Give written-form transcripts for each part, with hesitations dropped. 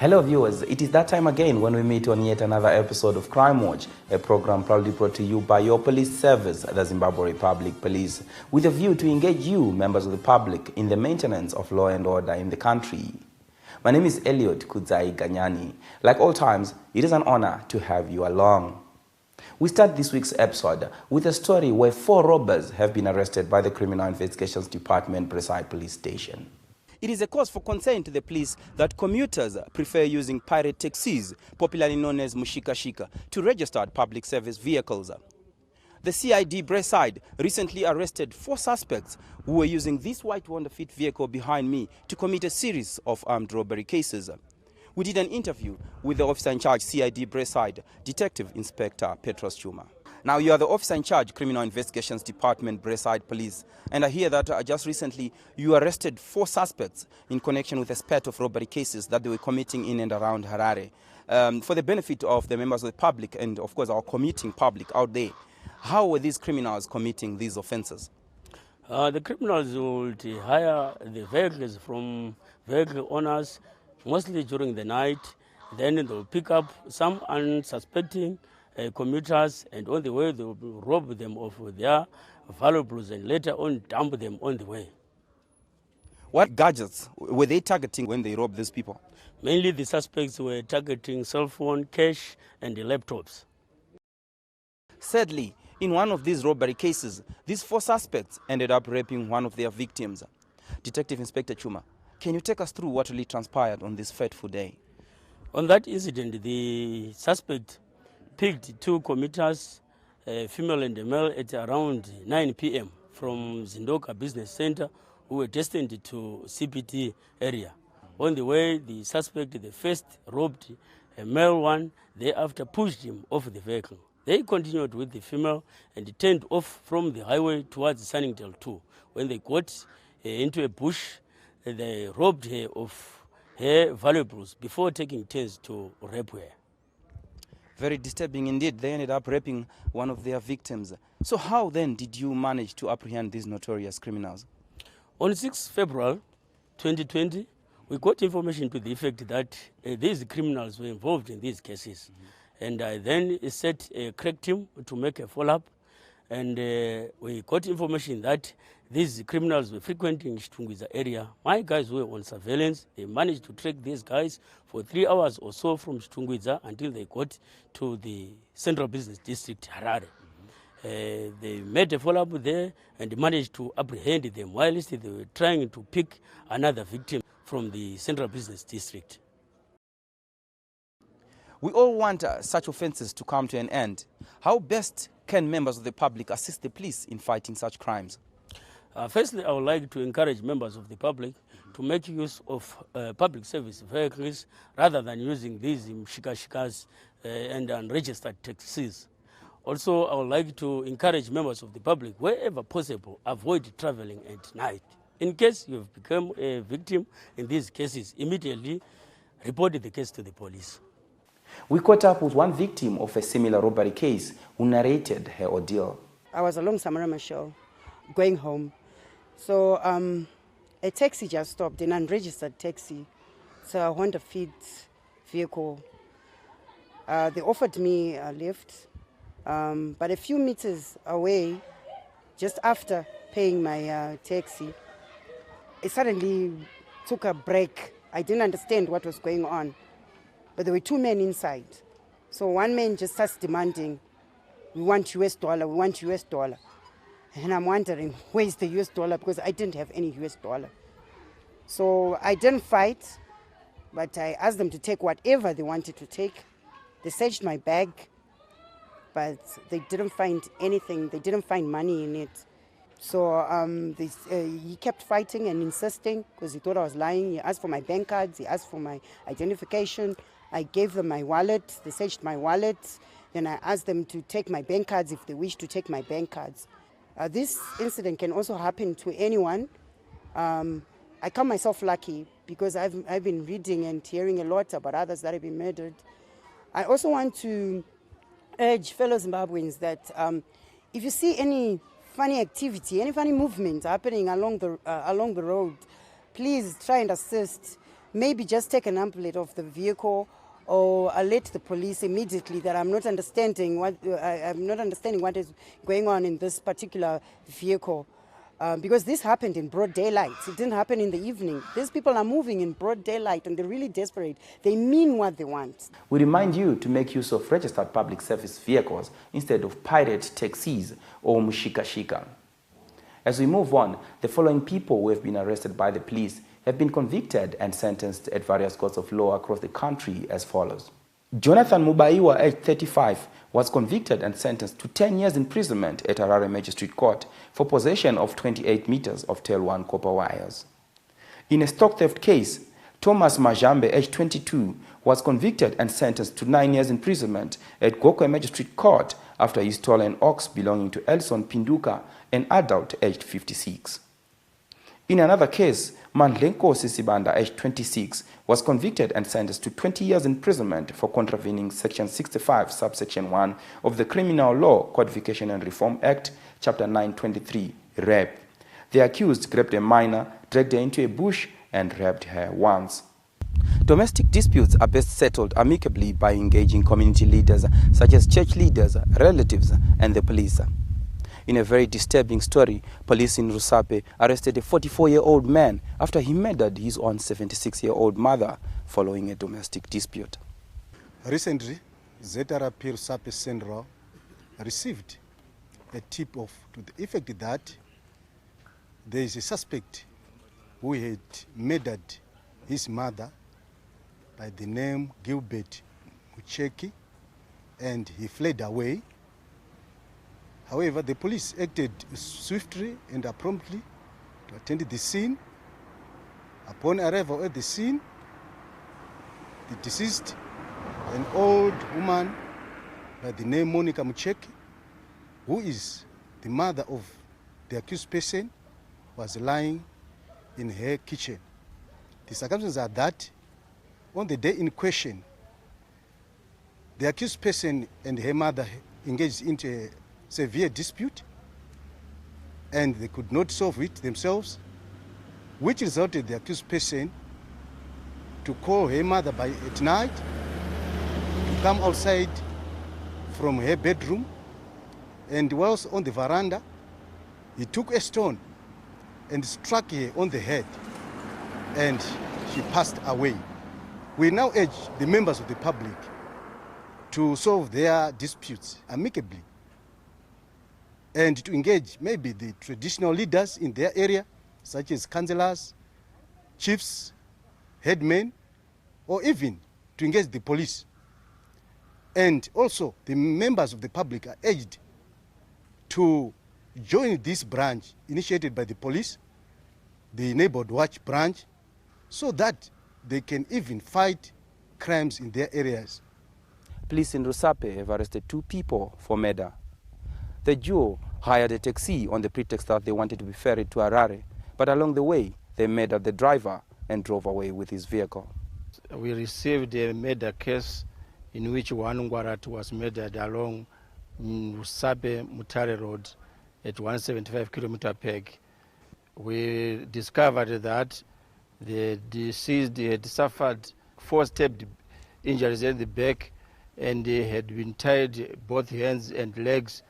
Hello viewers, it is that time again when we meet on yet another episode of Crime Watch, a program proudly brought to you by your police service, the Zimbabwe Republic Police, with a view to engage you, members of the public, in the maintenance of law and order in the country. My name is Elliot Kudzai Ganyani. Like all times, it is an honor to have you along. We start this week's episode with a story where 4 robbers have been arrested by the Criminal Investigations Department, Bresai Police Station. It is a cause for concern to the police that commuters prefer using pirate taxis, popularly known as mushikashika, to registered public service vehicles. The CID Bresai recently arrested 4 suspects who were using this white Honda Fit vehicle behind me to commit a series of armed robbery cases. We did an interview with the officer in charge, CID Bresai, Detective Inspector Petros Chuma. Now, you are the officer in charge, Criminal Investigations Department, Bresai Police, and I hear that just recently you arrested 4 suspects in connection with a spate of robbery cases that they were committing in and around Harare. For the benefit of the members of the public and, of course, our commuting public out there, how were these criminals committing these offenses? The criminals would hire the vehicles from vehicle owners, mostly during the night. Then they'll pick up some unsuspecting commuters, and on the way they will rob them of their valuables and later on dump them on the way. What gadgets were they targeting when they robbed these people? Mainly the suspects were targeting cell phone, cash and the laptops. Sadly, in one of these robbery cases, these 4 suspects ended up raping one of their victims. Detective Inspector Chuma, can you take us through what really transpired on this fateful day? On that incident, the suspect picked 2 commuters, a female and a male, at around 9 p.m. from Zindoka Business Center, who were destined to CPT area. On the way, the suspect, the first, robbed a male one, thereafter pushed him off the vehicle. They continued with the female and turned off from the highway towards Sunningdale 2. When they got into a bush, they robbed her of her valuables before taking turns to rape her. Very disturbing indeed. They ended up raping one of their victims. So how then did you manage to apprehend these notorious criminals? On 6 February 2020, we got information to the effect that these criminals were involved in these cases. And I then set a crack team to make a follow-up. And we got information that these criminals were frequenting Chitungwiza area. My guys were on surveillance. They managed to track these guys for 3 hours or so from Chitungwiza until they got to the Central Business District, Harare. They made a follow-up there and managed to apprehend them whilst they were trying to pick another victim from the Central Business District. We all want such offenses to come to an end. How best can members of the public assist the police in fighting such crimes? Firstly, I would like to encourage members of the public to make use of public service vehicles rather than using these shikashikas and unregistered taxis. Also, I would like to encourage members of the public, wherever possible, avoid traveling at night. In case you have become a victim in these cases, immediately report the case to the police. We caught up with one victim of a similar robbery case who narrated her ordeal. I was along Samarama Show, going home. So a taxi just stopped, an unregistered taxi. It's a Honda Fit vehicle. They offered me a lift, but a few meters away, just after paying my taxi, it suddenly took a break. I didn't understand what was going on. But there were 2 men inside. So one man just starts demanding, we want US dollar, we want US dollar. And I'm wondering, where's the US dollar? Because I didn't have any US dollar. So I didn't fight, but I asked them to take whatever they wanted to take. They searched my bag, but they didn't find anything. They didn't find money in it. So he kept fighting and insisting because he thought I was lying. He asked for my bank cards. He asked for my identification. I gave them my wallet. They searched my wallet. Then I asked them to take my bank cards if they wish to take my bank cards. This incident can also happen to anyone. I count myself lucky because I've been reading and hearing a lot about others that have been murdered. I also want to urge fellow Zimbabweans that if you see any funny activity, any funny movement happening along the road, please try and assist. maybe just take a number plate of the vehicle, or alert the police immediately that I'm not understanding what is going on in this particular vehicle. Because this happened in broad daylight. It didn't happen in the evening. These people are moving in broad daylight and they're really desperate. They mean what they want. We remind you to make use of registered public service vehicles instead of pirate taxis or mushikashika. As we move on, the following people who have been arrested by the police have been convicted and sentenced at various courts of law across the country as follows. Jonathan Mubaiwa, aged 35, was convicted and sentenced to 10 years imprisonment at Harare Magistrate Court for possession of 28 meters of Tel 1 copper wires. In a stock theft case, Thomas Majambe, aged 22, was convicted and sentenced to 9 years imprisonment at Gokwe Magistrate Court after he stole an ox belonging to Elson Pinduka, an adult aged 56. In another case, Mandlenko Sisibanda, aged 26, was convicted and sentenced to 20 years imprisonment for contravening Section 65, subsection 1 of the Criminal Law Codification and Reform Act, Chapter 923, rape. The accused grabbed a minor, dragged her into a bush, and raped her once. Domestic disputes are best settled amicably by engaging community leaders such as church leaders, relatives, and the police. In a very disturbing story, police in Rusape arrested a 44-year-old man after he murdered his own 76-year-old mother following a domestic dispute. Recently, ZRP Rusape Central received a tip to the effect that there is a suspect who had murdered his mother by the name Gilbert Mucheki, and he fled away. However, the police acted swiftly and promptly to attend the scene. Upon arrival at the scene, the deceased, an old woman by the name Monica Mucheki, who is the mother of the accused person, was lying in her kitchen. The circumstances are that on the day in question, the accused person and her mother engaged into a severe dispute, and they could not solve it themselves, which resulted the accused person to call her mother at night to come outside from her bedroom, and whilst on the veranda, he took a stone and struck her on the head, and she passed away. We now urge the members of the public to solve their disputes amicably and to engage maybe the traditional leaders in their area, such as councillors, chiefs, headmen, or even to engage the police. And also, the members of the public are urged to join this branch initiated by the police, the Neighborhood Watch branch, so that they can even fight crimes in their areas. Police in Rusape have arrested 2 people for murder. The duo hired a taxi on the pretext that they wanted to be ferried to Harare, but along the way, they murdered the driver and drove away with his vehicle. We received a murder case in which one Ngwarat was murdered along Rusape Mutare Road at 175 kilometer peg. We discovered that the deceased had suffered 4 stabbed injuries at the back, and he had been tied both hands and legs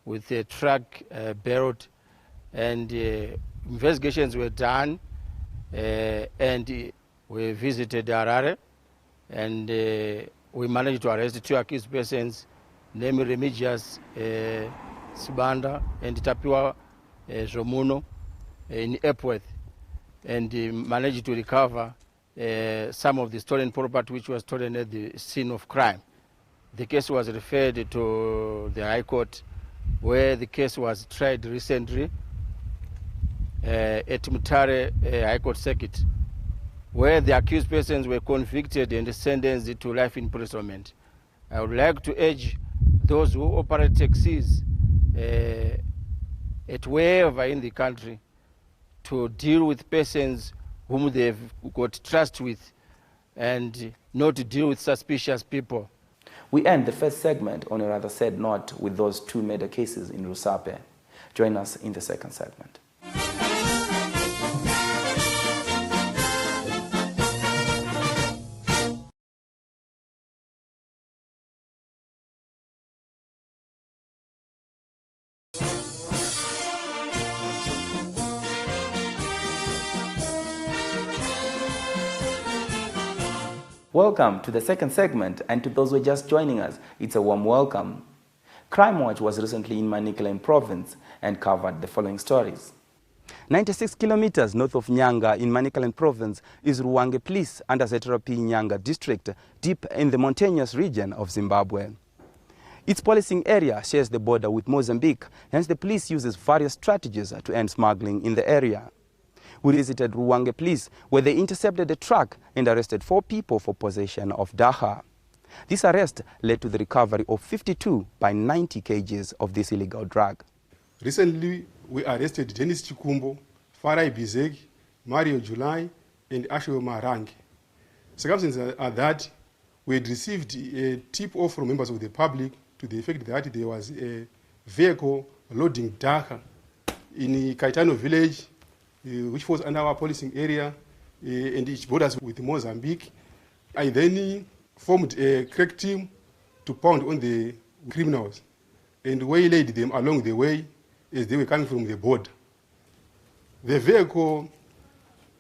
with a truck belt, and investigations were done, and we visited Harare, and we managed to arrest 2 accused persons, namely Remigius Sibanda and Tapiwa Zomuno in Epworth, and managed to recover some of the stolen property which was stolen at the scene of crime. The case was referred to the High Court, where the case was tried recently at Mutare High Court Circuit, where the accused persons were convicted and sentenced to life imprisonment. I would like to urge those who operate taxis at wherever in the country to deal with persons whom they've got trust with and not to deal with suspicious people. We end the first segment on a rather sad note with those 2 murder cases in Rusape. Join us in the second segment. Welcome to the second segment, and to those who are just joining us, it's a warm welcome. Crime Watch was recently in Manicaland province and covered the following stories. 96 kilometers north of Nyanga in Manicaland province is Ruwange Police under Z-P Nyanga district, deep in the mountainous region of Zimbabwe. Its policing area shares the border with Mozambique, hence the police uses various strategies to end smuggling in the area. We visited Ruwange Police, where they intercepted a truck and arrested 4 people for possession of dacha. This arrest led to the recovery of 52 by 90 kgs of this illegal drug. Recently, we arrested Dennis Chikumbo, Farai Bizek, Mario July, and Asho Marang. Circumstances are that we had received a tip-off from members of the public to the effect that there was a vehicle loading dacha in Kaitano village, which was under our policing area, and it borders with Mozambique. I then formed a crack team to pound on the criminals and waylaid them along the way as they were coming from the border. The vehicle,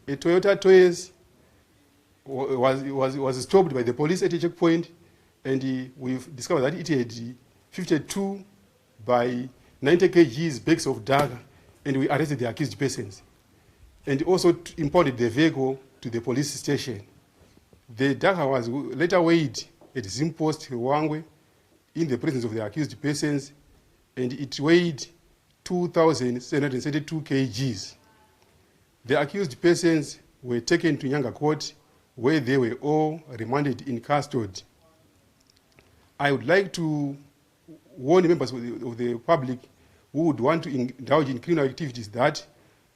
a Toyota Toyes, was stopped by the police at a checkpoint, and we've discovered that it had 52 by 90 kgs bags of dacha, and we arrested the accused persons and also impounded the vehicle to the police station. The dacha was later weighed at Zimpost Ruangwe in the presence of the accused persons, and it weighed 2,732 kgs. The accused persons were taken to Nyanga Court, where they were all remanded in custody. I would like to warn members of the public who would want to indulge in criminal activities that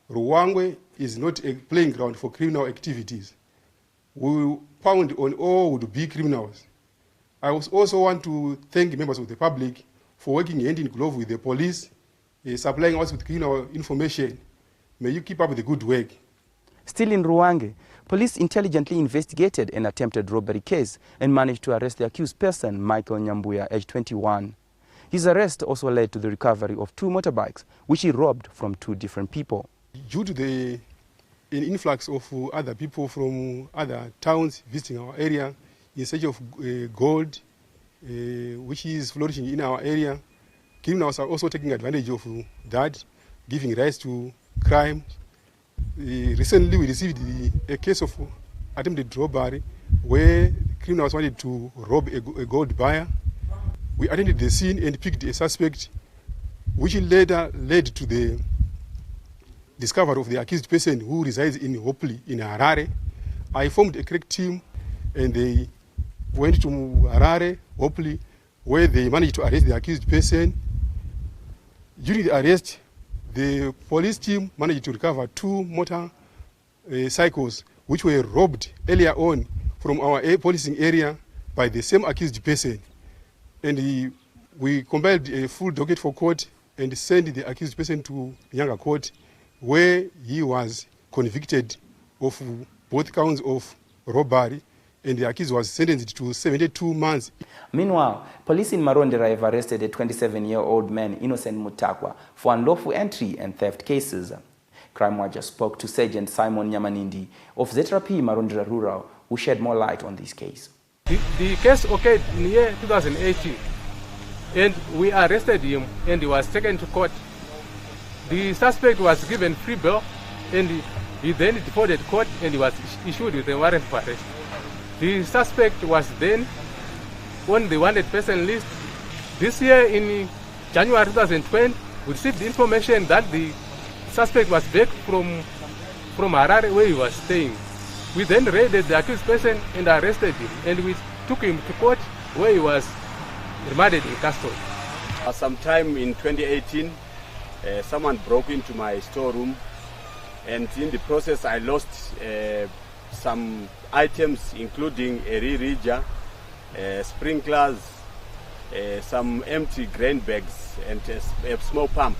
Ruangwe is not a playing ground for criminal activities. We will pound on all would-be criminals. I also want to thank members of the public for working hand in glove with the police, supplying us with criminal information. May you keep up the good work. Still in Ruwange, police intelligently investigated an attempted robbery case and managed to arrest the accused person, Michael Nyambuya, aged 21. His arrest also led to the recovery of 2 motorbikes, which he robbed from 2 different people. Due to an influx of other people from other towns visiting our area in search of gold, which is flourishing in our area, criminals are also taking advantage of that, giving rise to crime. Recently, we received a case of attempted robbery where criminals wanted to rob a gold buyer. We attended the scene and picked a suspect, which later led to the discovery of the accused person who resides in Hopli in Harare. I formed a crack team and they went to Harare, Hopli, where they managed to arrest the accused person. During the arrest, the police team managed to recover 2 motorcycles which were robbed earlier on from our policing area by the same accused person. And we compiled a full docket for court and sent the accused person to Nyanga Court, where he was convicted of both counts of robbery, and the accused was sentenced to 72 months. Meanwhile, police in Marondera have arrested a 27-year-old man, Innocent Mutakwa, for unlawful entry and theft cases. Crime Watch spoke to Sergeant Simon Nyamanindi of Z-P Marondera Rural, who shed more light on this case. The case occurred in the year 2018, and we arrested him and he was taken to court. The suspect was given free bail, and he then defaulted court and he was issued with a warrant for arrest. The suspect was then on the wanted person list. This year in January 2020, we received information that the suspect was back from Harare, where he was staying. We then raided the accused person and arrested him, and we took him to court, where he was remanded in custody. Sometime in 2018, someone broke into my storeroom, and in the process I lost some items, including a re-rigger, sprinklers, some empty grain bags, and a small pump.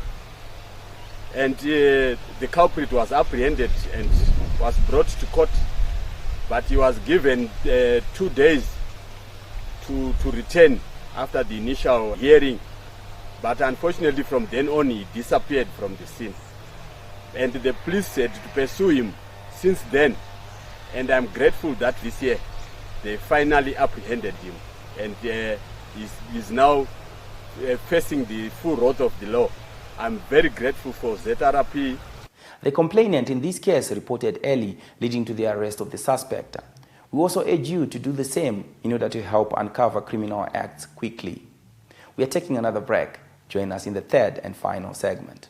And the culprit was apprehended and was brought to court, but he was given 2 days to return after the initial hearing. But unfortunately, from then on, he disappeared from the scene. And the police said to pursue him since then. And I'm grateful that this year they finally apprehended him, and he's now facing the full wrath of the law. I'm very grateful for ZRP. The complainant in this case reported early, leading to the arrest of the suspect. We also urge you to do the same in order to help uncover criminal acts quickly. We are taking another break. Join us in the third and final segment.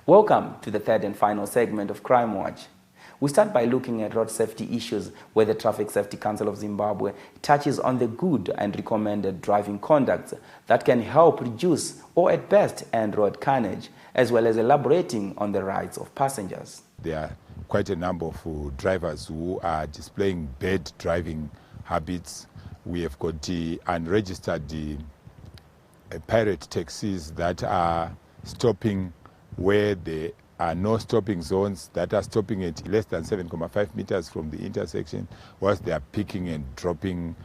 Welcome to the third and final segment of Crime Watch. We start by looking at road safety issues, where the Traffic Safety Council of Zimbabwe touches on the good and recommended driving conducts that can help reduce or at best end road carnage, as well as elaborating on the rights of passengers. There are quite a number of drivers who are displaying bad driving habits. We have got the unregistered pirate taxis that are stopping where there are no stopping zones, that are stopping at less than 7.5 meters from the intersection, whilst they are picking and dropping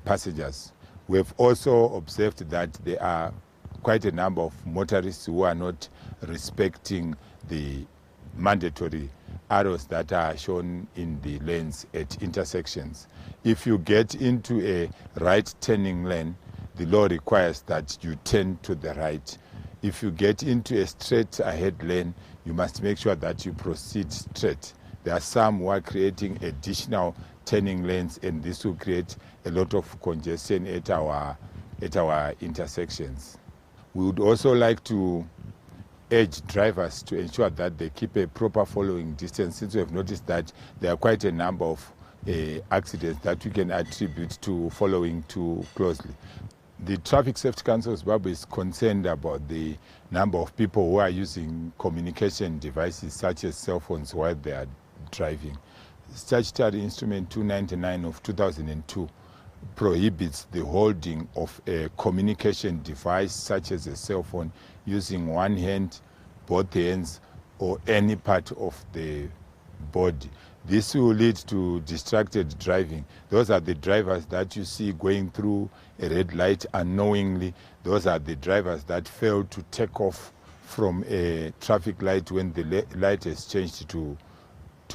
passengers. We have also observed that there are quite a number of motorists who are not respecting the mandatory arrows that are shown in the lanes at intersections. If you get into a right turning lane, the law requires that you turn to the right. If you get into a straight ahead lane, you must make sure that you proceed straight. There are some who are creating additional turning lanes, and this will create a lot of congestion at our intersections. We would also like to urge drivers to ensure that they keep a proper following distance, since we have noticed that there are quite a number of accidents that we can attribute to following too closely. The Traffic Safety Council of Zimbabwe is concerned about the number of people who are using communication devices such as cell phones while they are driving. Statutory Instrument 299 of 2002 prohibits the holding of a communication device such as a cell phone using one hand, both hands, or any part of the body. This will lead to distracted driving. Those are the drivers that you see going through a red light unknowingly. Those are the drivers that fail to take off from a traffic light when the light has changed to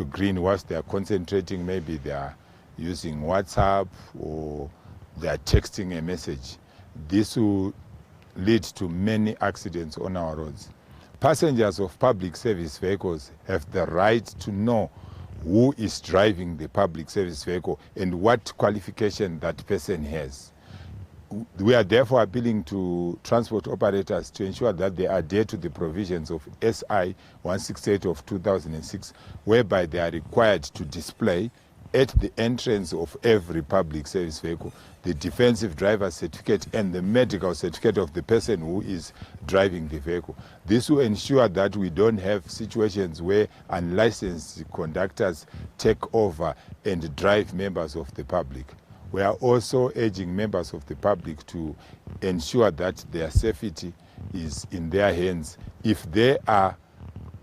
green, whilst they are concentrating. Maybe they are using WhatsApp or they are texting a message. This will lead to many accidents on our roads. Passengers of public service vehicles have the right to know who is driving the public service vehicle and what qualification that person has. We are therefore appealing to transport operators to ensure that they adhere to the provisions of SI 168 of 2006, whereby they are required to display at the entrance of every public service vehicle the defensive driver certificate and the medical certificate of the person who is driving the vehicle. This will ensure that we don't have situations where unlicensed conductors take over and drive members of the public. We are also urging members of the public to ensure that their safety is in their hands. If they are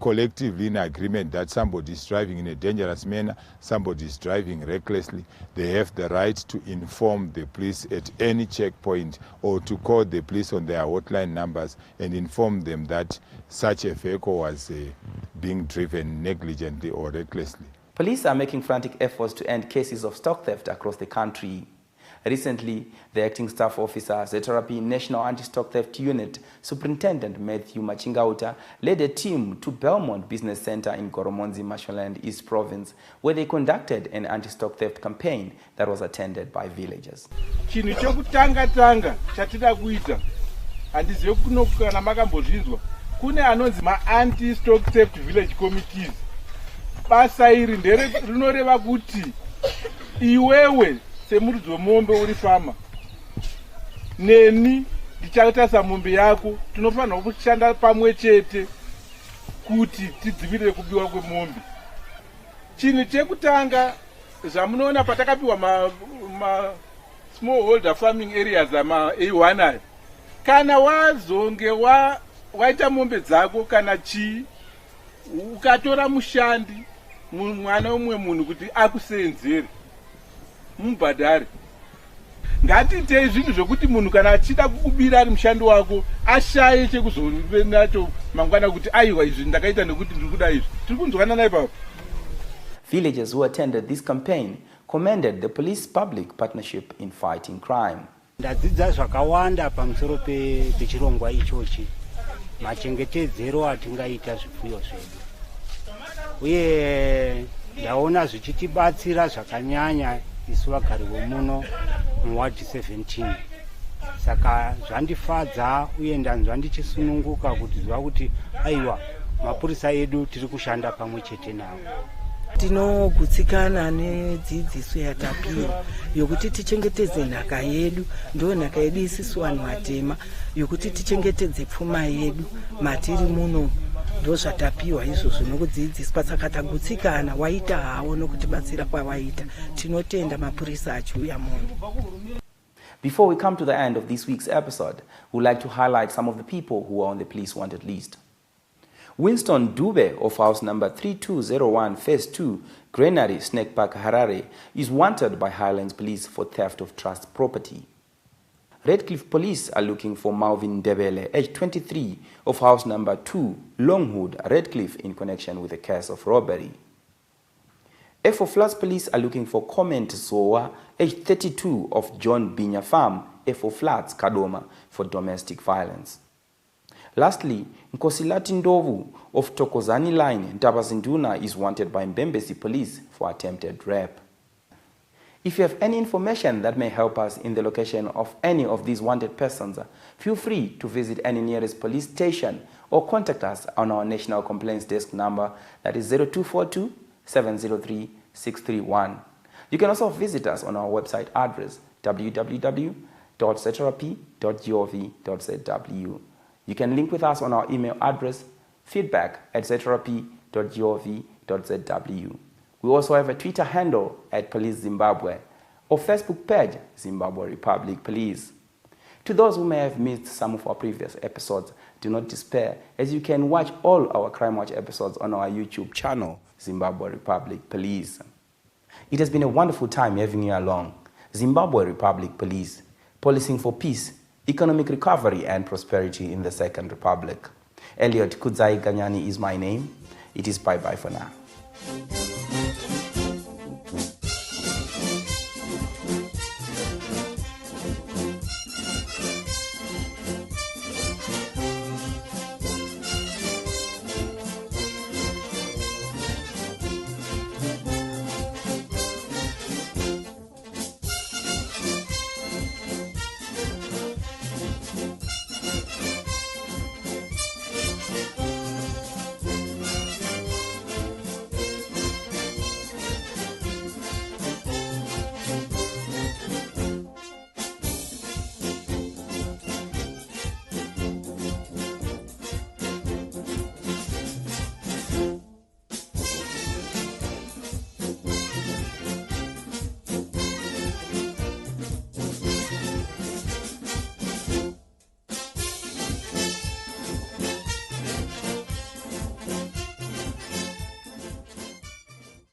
collectively in agreement that somebody is driving in a dangerous manner, somebody is driving recklessly, they have the right to inform the police at any checkpoint or to call the police on their hotline numbers and inform them that such a vehicle was being driven negligently or recklessly. Police are making frantic efforts to end cases of stock theft across the country. Recently, the acting staff officer, ZRP National Anti-Stock Theft Unit, Superintendent Matthew Machingauta, led a team to Belmont Business Center in Goromonzi, Mashonaland East Province, where they conducted an anti-stock theft campaign that was attended by villagers. Chinhu chekutanga chatida kuita handizivi kunokana makambozvinzwa kune anonzi ma-anti-stock theft village committees. Basa iri rinoreva kuti iwewe semurudzi wemombe uri fama neni ndichaita samombe yako tinofanira kushanda pamwe chete kuti tidzivirire kubiwa kwemombe. Chinhu chekutanga zvamunoona patakapiwa ma smallholder farming areas ama A1 aya, kana wazonge waita mombe dzako kana chii ukatora mushandi mwana umwe munhu kuti akusenzere mubhadhari. Ngatiitei zvinhu zvokuti munhu kana achida kukubira ari mushandi wako ashaye chekuzove nacho mangwana kuti aiwa izvi ndakaita nekuti ndiri kuda izvi. Tiri kunzwanana ipapo. Villagers who attended this campaign commended the police public partnership in fighting crime. Ndadzidza zvakawanda pamusoro pechirongwa ichochi, machengetedzero atingaita zvipfuyo zvedu, uye ndaona zvichitibatsira zvakanyanya isu vagari vomuno muward 17. Saka zvandifadza uye ndanzwa ndichisununguka kuti ziva kuti aiwa mapurisa edu tiri kushanda pamwe chete nawo. Tinogutsikana nedzidziso yatapiwa yokuti tichengetedze nhaka yedu, ndo nhaka yedu isisu vanhu vatema, yokuti tichengetedze pfuma yedu matiri muno, ndo zvatapiwa izvozvo nokudzidziswa. Saka tagutsikana, waita hawo nokutibatsira kwawaita. Tinotenda mapurisa achiuya muno. Before we come to the end of this week's episode, we'd like to highlight some of the people who are on the police wanted list. Winston Dube of house number 3201 phase 2 Granary Snake Park Harare is wanted by Highlands Police for theft of trust property. Redcliffe Police are looking for Malvin Debele, age 23, of house number 2 Longwood Redcliffe in connection with a case of robbery. Efo Flats Police are looking for Comment Zoa, age 32, of John Binya Farm, Efo Flats, Kadoma, for domestic violence. Lastly, Nkosilati Ndovu of Tokozani Line, Ntabazinduna, is wanted by Mbembesi Police for attempted rape. If you have any information that may help us in the location of any of these wanted persons, feel free to visit any nearest police station or contact us on our National Complaints Desk number, that is 0242 703 631. You can also visit us on our website address www.zetrap.gov.zw. You can link with us on our email address feedback@zetrap.gov.zw. We also have a Twitter handle @Police Zimbabwe or Facebook page Zimbabwe Republic Police. To those who may have missed some of our previous episodes, do not despair, as you can watch all our Crime Watch episodes on our YouTube channel Zimbabwe Republic Police. It has been a wonderful time having you along. Zimbabwe Republic Police, policing for peace, economic recovery and prosperity in the Second Republic. Elliot Kudzai Ganyani is my name. It is bye-bye for now.